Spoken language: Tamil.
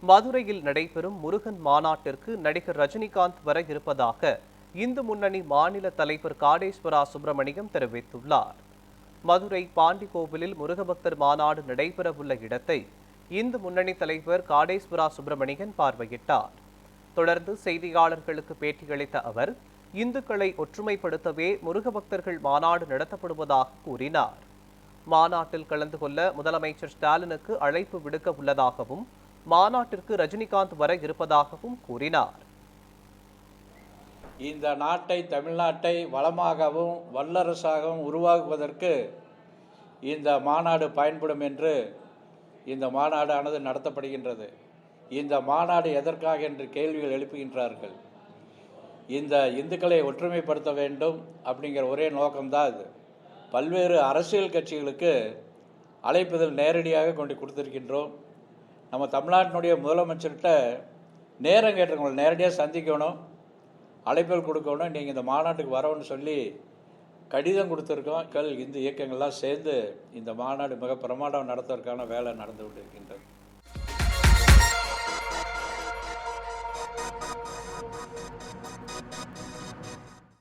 மதுரையில் நடைபெறும் முருகன் மாநாட்டிற்கு நடிகர் ரஜினிகாந்த் வர இருப்பதாக இந்து முன்னணி மாநில தலைவர் காடேஸ்வரா சுப்பிரமணியம் தெரிவித்துள்ளார். மதுரை பாண்டி கோவிலில் முருகபக்தர் மாநாடு நடைபெறவுள்ள இடத்தை இந்து முன்னணி தலைவர் காடேஸ்வரா சுப்பிரமணியன் பார்வையிட்டார். தொடர்ந்து செய்தியாளர்களுக்கு பேட்டியளித்த அவர், இந்துக்களை ஒற்றுமைப்படுத்தவே முருகபக்தர்கள் மாநாடு நடத்தப்படுவதாக கூறினார். மாநாட்டில் கலந்து கொள்ள முதலமைச்சர் ஸ்டாலினுக்கு அழைப்பு விடுக்க உள்ளதாகவும், மாநாட்டிற்கு ரஜினிகாந்த் வர இருப்பதாகவும் கூறினார். இந்த நாட்டை, தமிழ்நாட்டை வளமாகவும் வல்லரசாகவும் உருவாக்குவதற்கு இந்த மாநாடு பயன்படும் என்று இந்த மாநாடானது நடத்தப்படுகின்றது. இந்த மாநாடு எதற்காக என்று கேள்விகள் எழுப்புகின்றார்கள். இந்த இந்துக்களை ஒற்றுமைப்படுத்த வேண்டும் அப்படிங்கிற ஒரே நோக்கம்தான் இது. பல்வேறு அரசியல் கட்சிகளுக்கு அழைப்புதல் நேரடியாக கொண்டு கொடுத்திருக்கின்றோம். நம்ம தமிழ்நாட்டினுடைய முதலமைச்சர்கிட்ட நேரம் கேட்டிருக்கோம், நேரடியாக சந்திக்கணும், அழைப்புகள் கொடுக்கணும், நீங்கள் இந்த மாநாட்டுக்கு வரணும்னு சொல்லி கடிதம் கொடுத்துருக்கோம். இந்து இயக்கங்கள்லாம் சேர்ந்து இந்த மாநாடு மிக பிரமாண்டம் நடத்துவதற்கான வேலை நடந்து கொண்டிருக்கின்றது.